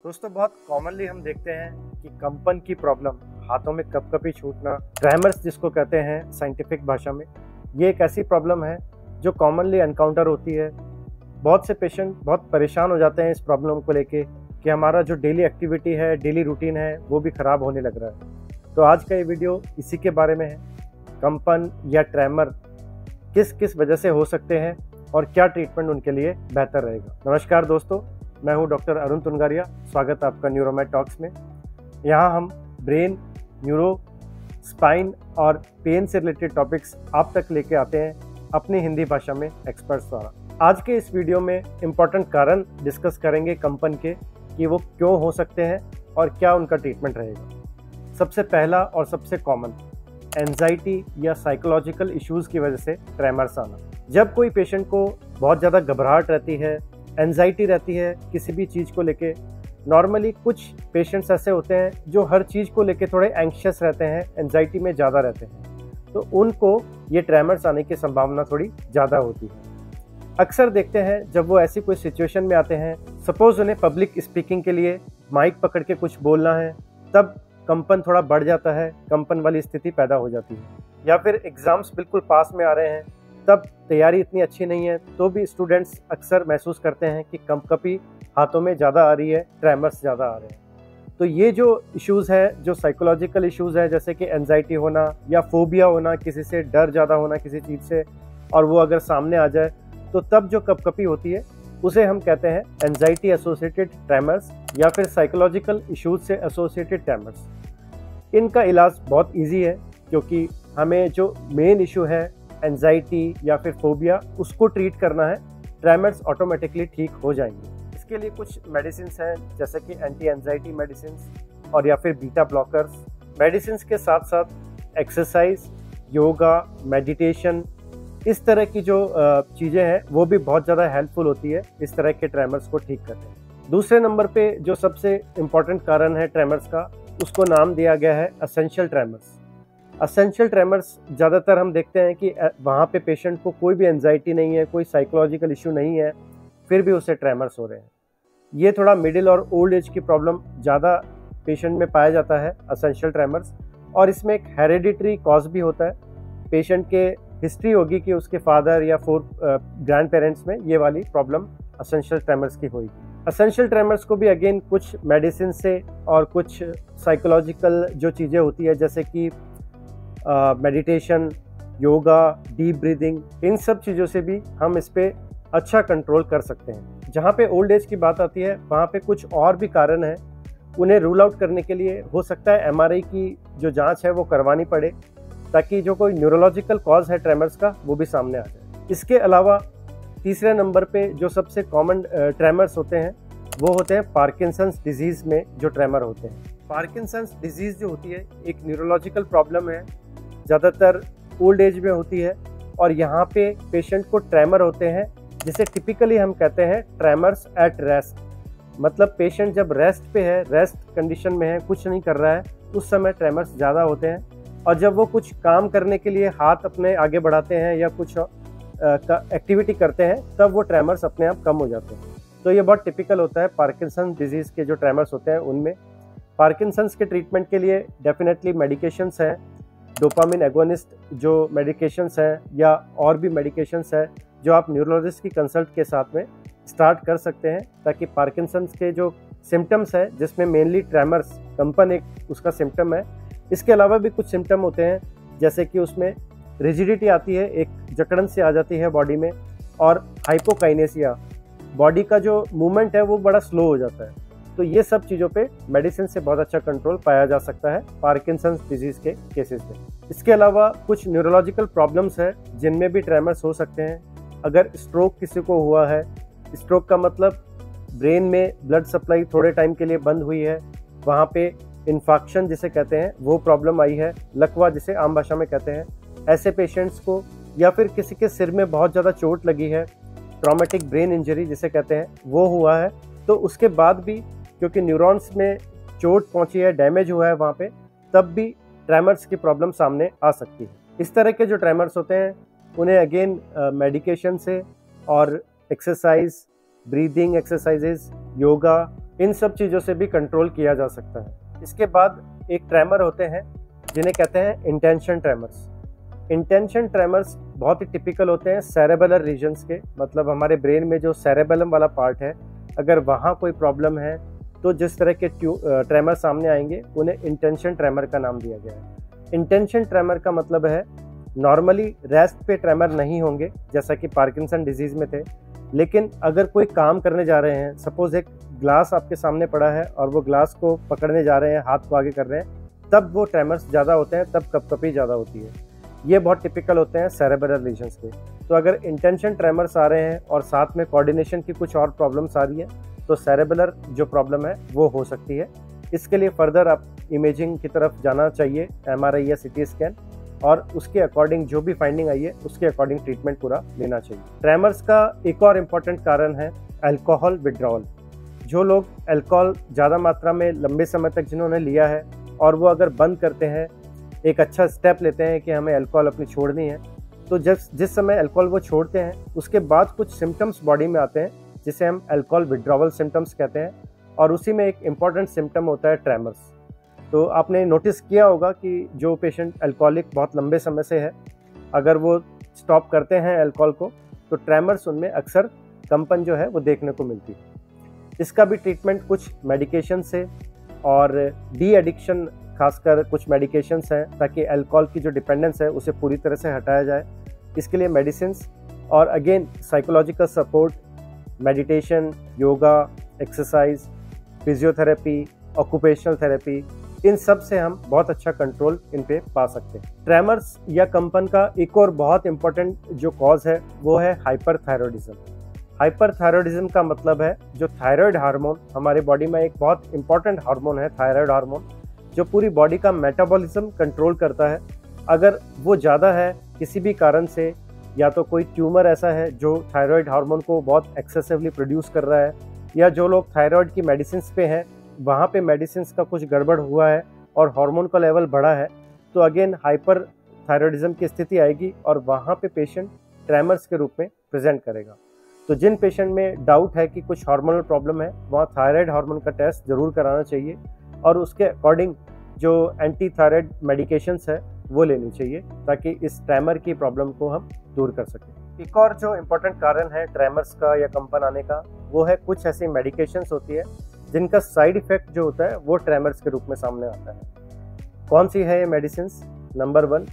दोस्तों बहुत कॉमनली हम देखते हैं कि कंपन की प्रॉब्लम, हाथों में कपकपी छूटना, ट्रेमर्स जिसको कहते हैं साइंटिफिक भाषा में, ये एक ऐसी प्रॉब्लम है जो कॉमनली एनकाउंटर होती है। बहुत से पेशेंट बहुत परेशान हो जाते हैं इस प्रॉब्लम को लेके कि हमारा जो डेली एक्टिविटी है, डेली रूटीन है, वो भी ख़राब होने लग रहा है। तो आज का ये वीडियो इसी के बारे में है, कंपन या ट्रेमर किस किस वजह से हो सकते हैं और क्या ट्रीटमेंट उनके लिए बेहतर रहेगा। नमस्कार दोस्तों, मैं हूं डॉक्टर अरुण तुनगारिया। स्वागत है आपका न्यूरोमेड टॉक्स में। यहाँ हम ब्रेन, न्यूरो, स्पाइन और पेन से रिलेटेड टॉपिक्स आप तक लेके आते हैं अपनी हिंदी भाषा में एक्सपर्ट्स द्वारा। आज के इस वीडियो में इम्पॉर्टेंट कारण डिस्कस करेंगे कंपन के, कि वो क्यों हो सकते हैं और क्या उनका ट्रीटमेंट रहेगा। सबसे पहला और सबसे कॉमन, एंजाइटी या साइकोलॉजिकल इश्यूज़ की वजह से ट्रेमर्स आना। जब कोई पेशेंट को बहुत ज़्यादा घबराहट रहती है, एंजाइटी रहती है किसी भी चीज़ को लेके, नॉर्मली कुछ पेशेंट्स ऐसे होते हैं जो हर चीज़ को लेके थोड़े एंग्शियस रहते हैं, एंजाइटी में ज़्यादा रहते हैं, तो उनको ये ट्रेमर्स आने की संभावना थोड़ी ज़्यादा होती है। अक्सर देखते हैं जब वो ऐसी कोई सिचुएशन में आते हैं, सपोज़ उन्हें पब्लिक स्पीकिंग के लिए माइक पकड़ के कुछ बोलना है, तब कंपन थोड़ा बढ़ जाता है, कंपन वाली स्थिति पैदा हो जाती है। या फिर एग्ज़ाम्स बिल्कुल पास में आ रहे हैं, तब तैयारी इतनी अच्छी नहीं है, तो भी स्टूडेंट्स अक्सर महसूस करते हैं कि कंपकपी हाथों में ज़्यादा आ रही है, ट्रेमर्स ज़्यादा आ रहे हैं। तो ये जो इश्यूज़ है, जो साइकोलॉजिकल इश्यूज़ है, जैसे कि एंजाइटी होना या फोबिया होना, किसी से डर ज़्यादा होना किसी चीज़ से, और वो अगर सामने आ जाए तो तब जो कंपकपी होती है उसे हम कहते हैं एंजाइटी एसोसिएटेड ट्रेमर्स या फिर साइकोलॉजिकल इश्यूज से एसोसिएटेड ट्रेमर्स। इनका इलाज बहुत ईजी है, क्योंकि हमें जो मेन इशू है एंजाइटी या फिर फोबिया, उसको ट्रीट करना है, ट्रेमर्स ऑटोमेटिकली ठीक हो जाएंगे। इसके लिए कुछ मेडिसिन हैं, जैसे कि एंटी एंजाइटी मेडिसिन और या फिर बीटा ब्लॉकर्स। मेडिसिन के साथ साथ एक्सरसाइज, योगा, मेडिटेशन, इस तरह की जो चीज़ें हैं वो भी बहुत ज़्यादा हेल्पफुल होती है इस तरह के ट्रेमर्स को ठीक करने में। दूसरे नंबर पे जो सबसे इम्पॉर्टेंट कारण है ट्रेमर्स का, उसको नाम दिया गया है एसेंशियल ट्रेमर्स। एसेंशियल ट्रेमर्स ज़्यादातर हम देखते हैं कि वहाँ पे पेशेंट को कोई भी एंजाइटी नहीं है, कोई साइकोलॉजिकल इशू नहीं है, फिर भी उसे ट्रेमर्स हो रहे हैं। ये थोड़ा मिडिल और ओल्ड एज की प्रॉब्लम ज़्यादा पेशेंट में पाया जाता है एसेंशियल ट्रेमर्स, और इसमें एक हेरिडिटरी कॉज भी होता है। पेशेंट के हिस्ट्री होगी कि उसके फादर या ग्रैंड पेरेंट्स में ये वाली प्रॉब्लम एसेंशियल ट्रेमर्स की होगी। एसेंशियल ट्रेमर्स को भी अगेन कुछ मेडिसिन से और कुछ साइकोलॉजिकल जो चीज़ें होती है, जैसे कि मेडिटेशन, योगा, डीप ब्रीदिंग, इन सब चीज़ों से भी हम इस पे अच्छा कंट्रोल कर सकते हैं। जहाँ पे ओल्ड एज की बात आती है, वहाँ पे कुछ और भी कारण हैं। उन्हें रूल आउट करने के लिए हो सकता है एमआरआई की जो जांच है वो करवानी पड़े, ताकि जो कोई न्यूरोलॉजिकल कॉज है ट्रेमर्स का वो भी सामने आ जाए। इसके अलावा तीसरे नंबर पे जो सबसे कॉमन ट्रेमर्स होते हैं वो होते हैं पार्किंसंस डिजीज़ में जो ट्रेमर होते हैं। पार्किंसंस डिजीज़ जो होती है एक न्यूरोलॉजिकल प्रॉब्लम है, ज़्यादातर ओल्ड एज में होती है, और यहाँ पे पेशेंट को ट्रेमर होते हैं, जिसे टिपिकली हम कहते हैं ट्रेमर्स एट रेस्ट। मतलब पेशेंट जब रेस्ट पे है, रेस्ट कंडीशन में है, कुछ नहीं कर रहा है, उस समय ट्रेमर्स ज़्यादा होते हैं। और जब वो कुछ काम करने के लिए हाथ अपने आगे बढ़ाते हैं या कुछ एक्टिविटी करते हैं, तब वो ट्रेमर्स अपने आप कम हो जाते हैं। तो ये बहुत टिपिकल होता है पार्किंसन डिजीज़ के जो ट्रेमर्स होते हैं उनमें। पार्किंसंस के ट्रीटमेंट के लिए डेफिनेटली मेडिकेशंस हैं, डोपामिन एगोनिस्ट जो मेडिकेशंस हैं, या और भी मेडिकेशंस हैं जो आप न्यूरोलॉजिस्ट की कंसल्ट के साथ में स्टार्ट कर सकते हैं, ताकि पार्किंसंस के जो सिम्टम्स हैं, जिसमें मेनली ट्रेमर्स, कंपन एक उसका सिम्टम है, इसके अलावा भी कुछ सिम्टम होते हैं, जैसे कि उसमें रिजिडिटी आती है, एक जकड़न से आ जाती है बॉडी में, और हाइपोकाइनेसिया, बॉडी का जो मूवमेंट है वो बड़ा स्लो हो जाता है। तो ये सब चीज़ों पे मेडिसिन से बहुत अच्छा कंट्रोल पाया जा सकता है पार्किंसंस डिजीज़ के केसेस में। इसके अलावा कुछ न्यूरोलॉजिकल प्रॉब्लम्स हैं जिनमें भी ट्रेमर्स हो सकते हैं। अगर स्ट्रोक किसी को हुआ है, स्ट्रोक का मतलब ब्रेन में ब्लड सप्लाई थोड़े टाइम के लिए बंद हुई है, वहाँ पे इन्फेक्शन जिसे कहते हैं वो प्रॉब्लम आई है, लकवा जिसे आम भाषा में कहते हैं, ऐसे पेशेंट्स को, या फिर किसी के सिर में बहुत ज़्यादा चोट लगी है, ट्रॉमेटिक ब्रेन इंजरी जिसे कहते हैं, वो हुआ है, तो उसके बाद भी क्योंकि न्यूरॉन्स में चोट पहुंची है, डैमेज हुआ है वहाँ पे, तब भी ट्रेमर्स की प्रॉब्लम सामने आ सकती है। इस तरह के जो ट्रेमर्स होते हैं उन्हें अगेन मेडिकेशन से और एक्सरसाइज, ब्रीदिंग एक्सरसाइजेज, योगा, इन सब चीज़ों से भी कंट्रोल किया जा सकता है। इसके बाद एक ट्रेमर होते हैं जिन्हें कहते हैं इंटेंशन ट्रेमर्स। इंटेंशन ट्रेमर्स बहुत ही टिपिकल होते हैं सेरेबेलर रीजन्स के, मतलब हमारे ब्रेन में जो सेरेबेलम वाला पार्ट है, अगर वहाँ कोई प्रॉब्लम है तो जिस तरह के ट्रेमर सामने आएंगे उन्हें इंटेंशन ट्रेमर का नाम दिया गया है। इंटेंशन ट्रेमर का मतलब है नॉर्मली रेस्ट पे ट्रेमर नहीं होंगे जैसा कि पार्किंसन डिजीज़ में थे, लेकिन अगर कोई काम करने जा रहे हैं, सपोज एक ग्लास आपके सामने पड़ा है और वो ग्लास को पकड़ने जा रहे हैं, हाथ को आगे कर रहे हैं, तब वो ट्रेमर्स ज़्यादा होते हैं, तब कपकपी ज़्यादा होती है। ये बहुत टिपिकल होते हैं सेरेब्रल रीजन्स के। तो अगर इंटेंशन ट्रेमर्स आ रहे हैं और साथ में कोऑर्डिनेशन की कुछ और प्रॉब्लम्स आ रही हैं तो सेरेब्रल जो प्रॉब्लम है वो हो सकती है। इसके लिए फर्दर आप इमेजिंग की तरफ जाना चाहिए, MRI या CT स्कैन, और उसके अकॉर्डिंग जो भी फाइंडिंग आई है उसके अकॉर्डिंग ट्रीटमेंट पूरा लेना चाहिए। ट्रेमर्स का एक और इम्पॉर्टेंट कारण है अल्कोहल विड्रॉल। जो लोग अल्कोहल ज़्यादा मात्रा में लंबे समय तक जिन्होंने लिया है और वो अगर बंद करते हैं, एक अच्छा स्टेप लेते हैं कि हमें अल्कोहल अपनी छोड़नी है, तो जिस समय अल्कोहल वो छोड़ते हैं उसके बाद कुछ सिम्टम्स बॉडी में आते हैं जिसे हम अल्कोहल विड्रॉवल सिम्टम्स कहते हैं, और उसी में एक इम्पॉर्टेंट सिम्टम होता है ट्रेमर्स। तो आपने नोटिस किया होगा कि जो पेशेंट अल्कोहलिक बहुत लंबे समय से है, अगर वो स्टॉप करते हैं अल्कोहल को तो ट्रेमर्स उनमें अक्सर कंपन जो है वो देखने को मिलती है। इसका भी ट्रीटमेंट कुछ मेडिकेशन से और डी एडिक्शन, खासकर कुछ मेडिकेशंस हैं ताकि अल्कोहल की जो डिपेंडेंस है उसे पूरी तरह से हटाया जाए। इसके लिए मेडिसिन्स और again psychological support, meditation, yoga, exercise, physiotherapy, occupational therapy, इन सब से हम बहुत अच्छा कंट्रोल इन पे पा सकते हैं। ट्रेमर्स या कंपन का एक और बहुत इंपॉर्टेंट जो कॉज है वो है हाइपरथायरॉयडिज्म। हाइपरथायरॉयडिज्म का मतलब है जो थायराइड हार्मोन, हमारे बॉडी में एक बहुत इंपॉर्टेंट हार्मोन है थायराइड हार्मोन, जो पूरी बॉडी का मेटाबॉलिज्म कंट्रोल करता है। अगर वो ज़्यादा है किसी भी कारण से, या तो कोई ट्यूमर ऐसा है जो थायराइड हार्मोन को बहुत एक्सेसिवली प्रोड्यूस कर रहा है, या जो लोग थायराइड की मेडिसिन पे हैं वहाँ पे मेडिसिन का कुछ गड़बड़ हुआ है और हार्मोन का लेवल बढ़ा है, तो अगेन हाइपर थायरॉयडिज्म की स्थिति आएगी और वहाँ पे पेशेंट ट्रेमर्स के रूप में प्रेजेंट करेगा। तो जिन पेशेंट में डाउट है कि कुछ हार्मोनल प्रॉब्लम है, वहाँ थायराइड हार्मोन का टेस्ट ज़रूर कराना चाहिए और उसके अकॉर्डिंग जो एंटी थायराइड मेडिकेशंस है वो लेनी चाहिए ताकि इस ट्रेमर की प्रॉब्लम को हम दूर कर सकें। एक और जो इम्पोर्टेंट कारण है ट्रेमर्स का या कंपन आने का, वो है कुछ ऐसी मेडिकेशंस होती है जिनका साइड इफेक्ट जो होता है वो ट्रेमर्स के रूप में सामने आता है। कौन सी है ये मेडिसिन्स? नंबर 1,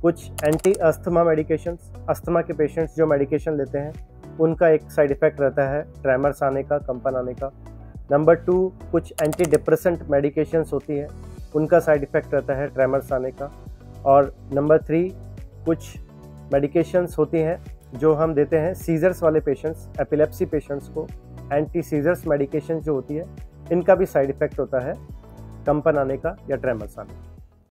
कुछ एंटी अस्थमा मेडिकेशंस। अस्थमा के पेशेंट्स जो मेडिकेशन लेते हैं उनका एक साइड इफेक्ट रहता है ट्रेमर्स आने का, कंपन आने का। नंबर 2, कुछ एंटी डिप्रेसेंट मेडिकेशंस होती है, उनका साइड इफेक्ट रहता है ट्रेमर्स आने का। और नंबर 3, कुछ मेडिकेशंस होती हैं जो हम देते हैं सीजर्स वाले पेशेंट्स, एपिलेप्सी पेशेंट्स को, एंटी सीजर्स मेडिकेशन जो होती है, इनका भी साइड इफेक्ट होता है कंपन आने का या ट्रेमर्स आने का।